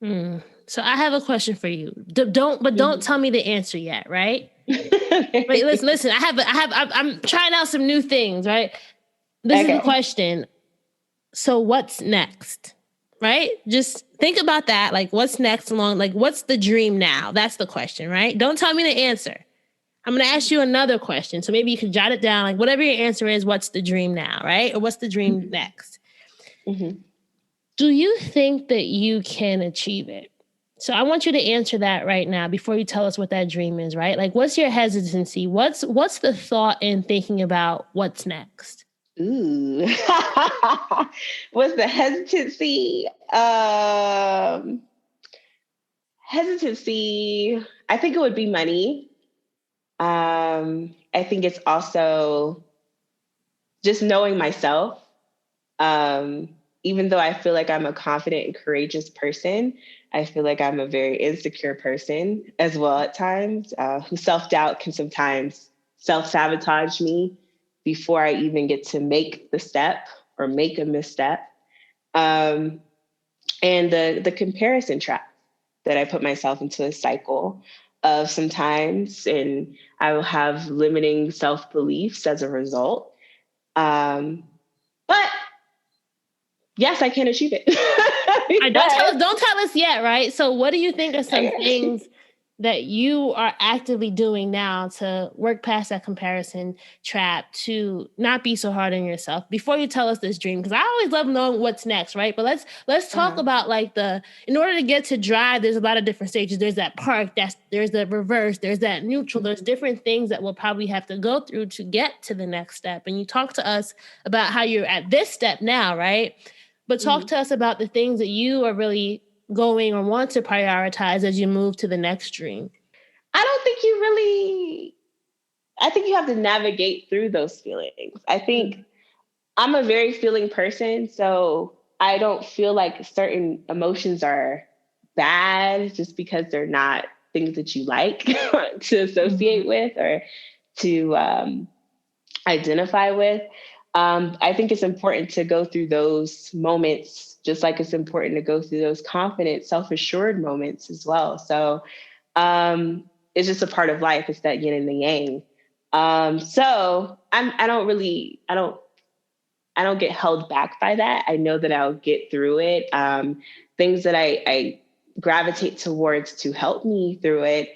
So I have a question for you. Don't tell me the answer yet, right? Wait, listen. I'm trying out some new things, right? This is the question. So what's next? Right? Just think about that. Like, what's next what's the dream now? That's the question, right? Don't tell me the answer. I'm going to ask you another question. So maybe you can jot it down. Like, whatever your answer is, what's the dream now, right? Or what's the dream next? Mm-hmm. Do you think that you can achieve it? So I want you to answer that right now before you tell us what that dream is, right? Like, what's your hesitancy? What's the thought in thinking about what's next? Ooh. What's the hesitancy? Hesitancy, I think it would be money. I think it's also just knowing myself. Even though I feel like I'm a confident and courageous person, I feel like I'm a very insecure person as well at times, who self-doubt can sometimes self-sabotage me before I even get to make the step or make a misstep. And the comparison trap that I put myself into a cycle of sometimes, and I will have limiting self-beliefs as a result. But yes, I can achieve it. Don't tell us yet, right? So what do you think are some things that you are actively doing now to work past that comparison trap, to not be so hard on yourself before you tell us this dream? Because I always love knowing what's next, right? But let's talk about in order to get to drive, there's a lot of different stages. There's that park, there's the reverse, there's that neutral, there's different things that we'll probably have to go through to get to the next step. And you talk to us about how you're at this step now, right? But talk to us about the things that you are really going or want to prioritize as you move to the next dream. I think you have to navigate through those feelings. I think I'm a very feeling person. So I don't feel like certain emotions are bad just because they're not things that you like to associate with or to identify with. I think it's important to go through those moments, just like it's important to go through those confident, self-assured moments as well. So it's just a part of life. It's that yin and the yang. So I don't get held back by that. I know that I'll get through it. Things that I gravitate towards to help me through it.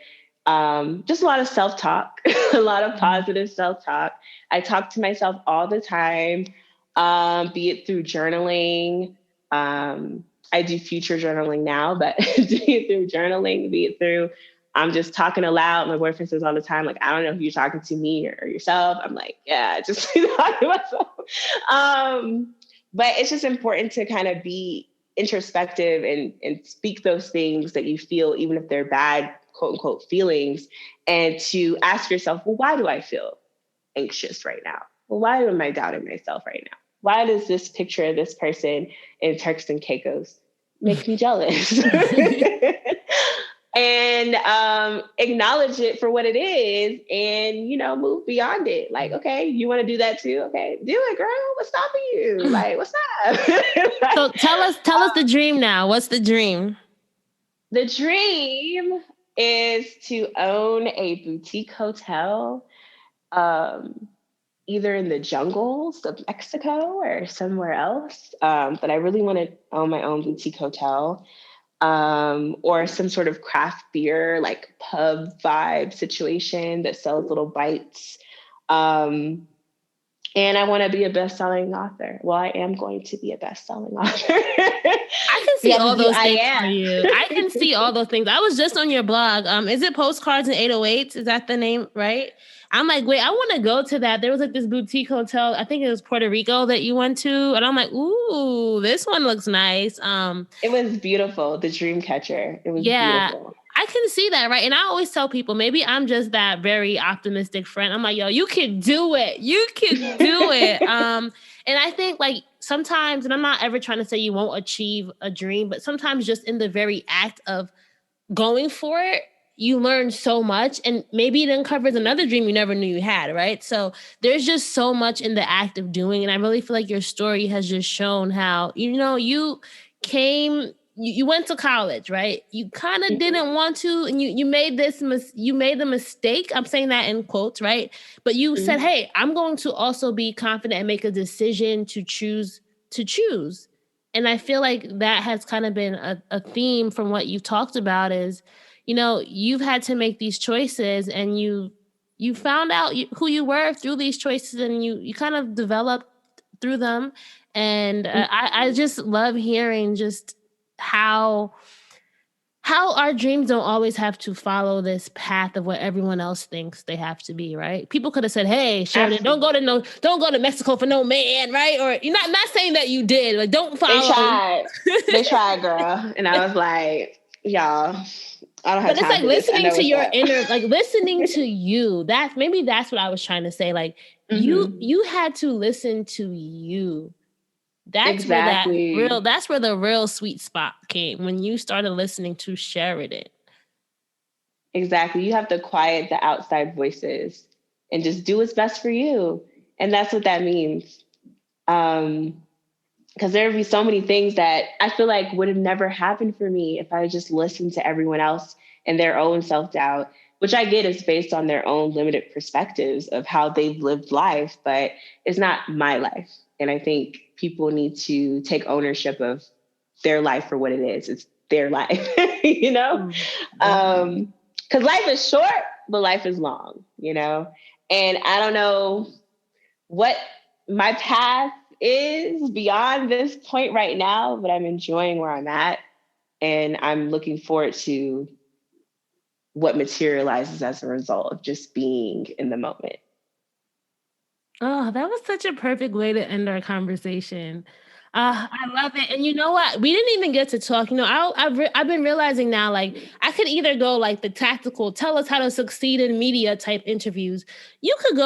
Just a lot of self-talk, a lot of positive self-talk. I talk to myself all the time, be it through journaling. I do future journaling now, but be it through journaling, be it through I'm just talking aloud. My boyfriend says all the time, like, I don't know if you're talking to me or yourself. I'm like, yeah, just talking to myself. But it's just important to kind of be introspective and speak those things that you feel, even if they're bad, quote unquote, feelings, and to ask yourself, well, why do I feel anxious right now? Well, why am I doubting myself right now? Why does this picture of this person in Turks and Caicos make me jealous? And acknowledge it for what it is and, move beyond it. Like, okay, you want to do that too? Okay, do it, girl. What's stopping you? Like, what's up? So tell us the dream now. What's the dream? The dream is to own a boutique hotel, either in the jungles of Mexico or somewhere else. But I really want to own my own boutique hotel. Or some sort of craft beer, like pub vibe situation that sells little bites. And I want to be a best-selling author. Well, I am going to be a best-selling author. I can see all those things for you. I can see all those things. I was just on your blog. Is it Postcards and 808s? Is that the name, right? I'm like, wait, I want to go to that. There was like this boutique hotel. I think it was Puerto Rico that you went to. And I'm like, ooh, this one looks nice. It was beautiful. The Dreamcatcher. It was beautiful. I can see that, right? And I always tell people, maybe I'm just that very optimistic friend. I'm like, yo, you can do it. You can do it. And I think like sometimes, and I'm not ever trying to say you won't achieve a dream, but sometimes just in the very act of going for it, you learn so much, and maybe it uncovers another dream you never knew you had, right? So there's just so much in the act of doing. And I really feel like your story has just shown how, you came, you went to college, right? You kind of didn't want to, and you made the mistake. I'm saying that in quotes, right? But you said, hey, I'm going to also be confident and make a decision to choose. And I feel like that has kind of been a theme from what you've talked about is, you've had to make these choices, and you found out who you were through these choices, and you kind of developed through them. And I just love hearing just how our dreams don't always have to follow this path of what everyone else thinks they have to be, right? People could have said, hey, Sheriden, don't go to Mexico for no man, right? Or you're not saying that you did, like, don't follow. They tried, girl. And I was like, y'all, I don't have time. But it's like listening to your inner, like listening to you. That's what I was trying to say. Like you had to listen to you. That's exactly that's where the real sweet spot came, when you started listening to Sheriden. Exactly. You have to quiet the outside voices and just do what's best for you. And that's what that means. Because there would be so many things that I feel like would have never happened for me if I just listened to everyone else and their own self-doubt, which I get is based on their own limited perspectives of how they've lived life, but it's not my life. And I think people need to take ownership of their life for what it is. It's their life, Because life is short, but life is long, And I don't know what my path is beyond this point right now, but I'm enjoying where I'm at. And I'm looking forward to what materializes as a result of just being in the moment. Oh, that was such a perfect way to end our conversation. I love it. And you know what? We didn't even get to talk. You know, I've been realizing now, like, I could either go like the tactical, tell us how to succeed in media type interviews. You could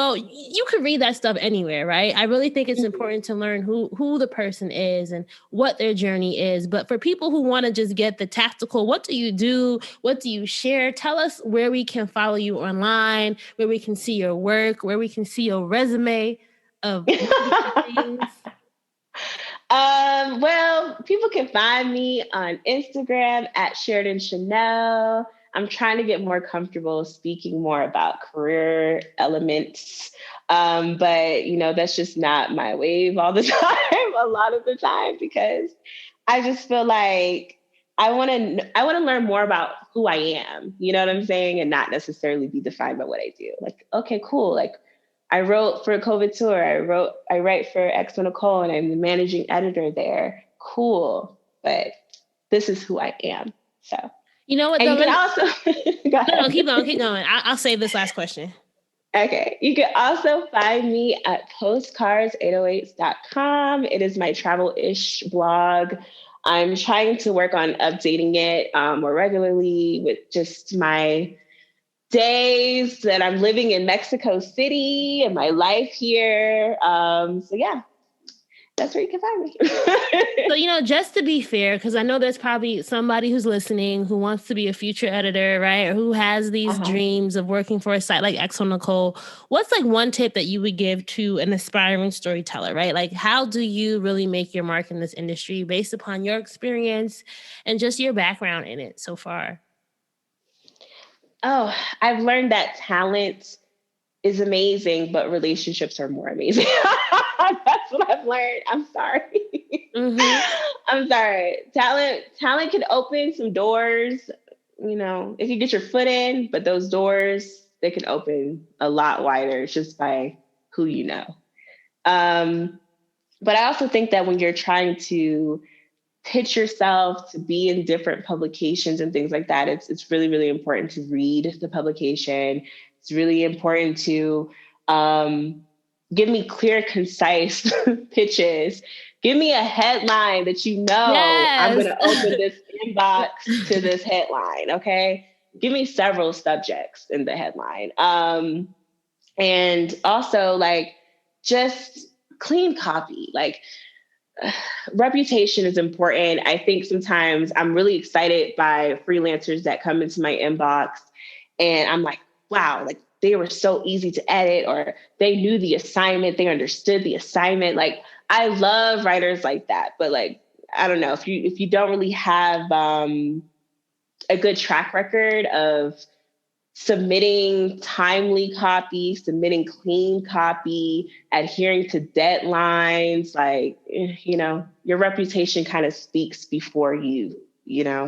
read that stuff anywhere, right? I really think it's important to learn who the person is and what their journey is. But for people who want to just get the tactical, what do you do? What do you share? Tell us where we can follow you online, where we can see your work, where we can see your resume of things. Well, people can find me on Instagram at Sheriden Chanel. I'm trying to get more comfortable speaking more about career elements. But that's just not my wave all the time, a lot of the time, because I just feel like I want to learn more about who I am. You know what I'm saying? And not necessarily be defined by what I do. Like, okay, cool. Like I wrote for a COVID tour. I write for X Nicole and I'm the managing editor there. Cool. But this is who I am. So, you know what? And you can also, no, keep going. I'll save this last question. Okay. You can also find me at postcards808.com. It is my travel-ish blog. I'm trying to work on updating it more regularly with just my days that I'm living in Mexico City and my life here. So yeah, that's where you can find me. So, just to be fair, because I know there's probably somebody who's listening who wants to be a future editor, right? Or who has these dreams of working for a site like X Nicole. What's like one tip that you would give to an aspiring storyteller, right? Like, how do you really make your mark in this industry based upon your experience and just your background in it so far? Oh, I've learned that talent is amazing, but relationships are more amazing. That's what I've learned. I'm sorry. I'm sorry. Talent can open some doors, if you get your foot in, but those doors, they can open a lot wider just by who you know. But I also think that when you're trying to pitch yourself to be in different publications and things like that, it's really, really important to read the publication. It's really important to give me clear, concise pitches. Give me a headline that I'm going to open this inbox to this headline, okay? Give me several subjects in the headline. And also, like, just clean copy. Like, reputation is important. I think sometimes I'm really excited by freelancers that come into my inbox and I'm like, wow, like they were so easy to edit, or they knew the assignment, they understood the assignment. Like I love writers like that, but like, I don't know, if you don't really have a good track record of submitting timely copy, submitting clean copy, adhering to deadlines, like, your reputation kind of speaks before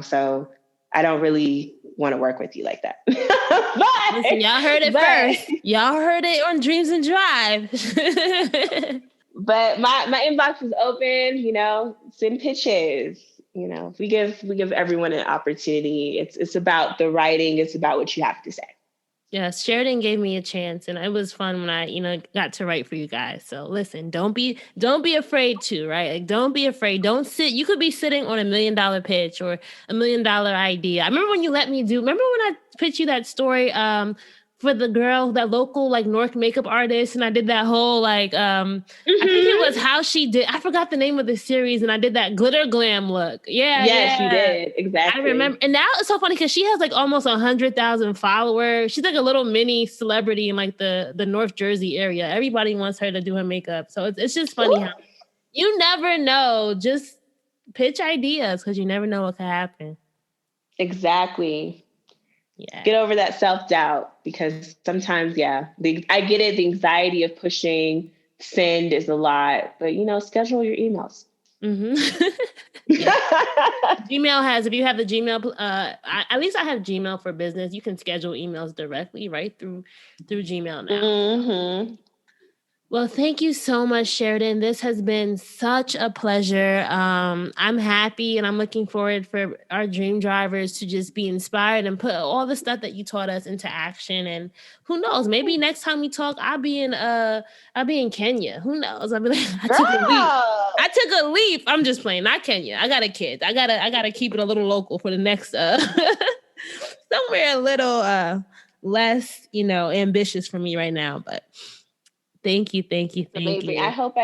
so I don't really want to work with you like that. Listen, y'all heard it first. Y'all heard it on Dreams and Drive. But my inbox is open, send pitches. We give everyone an opportunity. It's about the writing. It's about what you have to say. Yes, Sheriden gave me a chance, and it was fun when I, got to write for you guys. So listen, don't be afraid to, right? Like, don't be afraid. Don't sit. You could be sitting on $1 million pitch or $1 million idea. I remember when you let me remember when I pitched you that story, for the girl, that local like North makeup artist, and I did that whole like I think it was how she did. I forgot the name of the series, and I did that glitter glam look. Yes, you did, exactly. I remember, and now it's so funny because she has like almost 100,000 followers. She's like a little mini celebrity in like the North Jersey area. Everybody wants her to do her makeup, so it's just funny how you never know. Just pitch ideas because you never know what could happen. Exactly. Yeah. Get over that self-doubt, because sometimes, I get it. The anxiety of pushing send is a lot, but schedule your emails. Gmail has, if you have the Gmail, at least I have Gmail for business. You can schedule emails directly right through Gmail now. Well, thank you so much, Sheriden. This has been such a pleasure. I'm happy and I'm looking forward for our dream drivers to just be inspired and put all the stuff that you taught us into action. And who knows, maybe next time we talk, I'll be in Kenya. Who knows? I'll be like, I took a leap. Girl. I took a leap. I'm just playing, not Kenya. I got a kid. I gotta keep it a little local for the next somewhere a little less, ambitious for me right now, but thank you. Amazing. I hope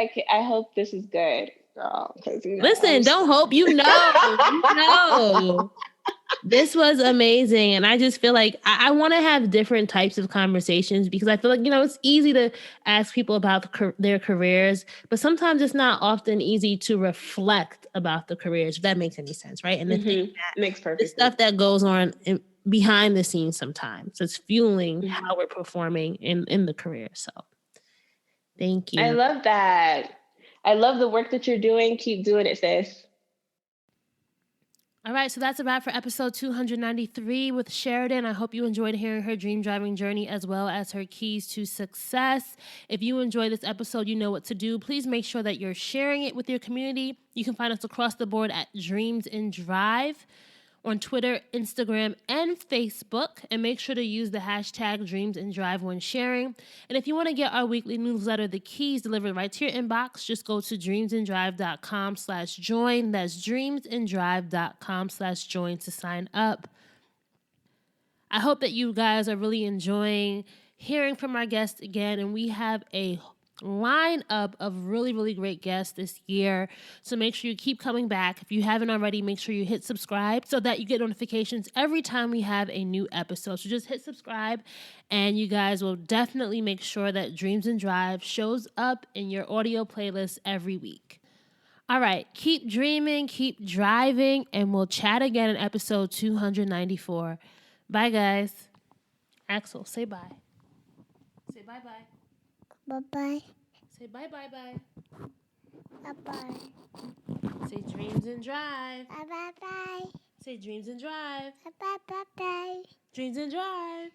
this is good, girl. Because Listen, don't hope. You know. This was amazing. And I just feel like I want to have different types of conversations because I feel like, it's easy to ask people about their careers, but sometimes it's not often easy to reflect about the careers, if that makes any sense, right? And makes perfect stuff that goes on behind the scenes sometimes. It's fueling how we're performing in the career. So thank you. I love that. I love the work that you're doing. Keep doing it, sis. All right, so that's a wrap for episode 293 with Sheriden. I hope you enjoyed hearing her dream driving journey as well as her keys to success. If you enjoyed this episode, you know what to do. Please make sure that you're sharing it with your community. You can find us across the board at Dreams in Drive on Twitter, Instagram, and Facebook. And make sure to use the hashtag Dreams in Drive when sharing. And if you want to get our weekly newsletter, The Keys, delivered right to your inbox, just go to dreamsindrive.com/join. That's dreamsindrive.com/join to sign up. I hope that you guys are really enjoying hearing from our guests again. And we have a lineup of really, really great guests this year. So make sure you keep coming back. If you haven't already, make sure you hit subscribe so that you get notifications every time we have a new episode. So just hit subscribe and you guys will definitely make sure that Dreams in Drive shows up in your audio playlist every week. All right, keep dreaming, keep driving, and we'll chat again in episode 294. Bye, guys. Axel, say bye. Say bye-bye. Bye-bye. Say bye-bye-bye. Bye-bye. Say Dreams in Drive. Bye-bye-bye. Say Dreams in Drive. Bye-bye-bye. Dreams in Drive.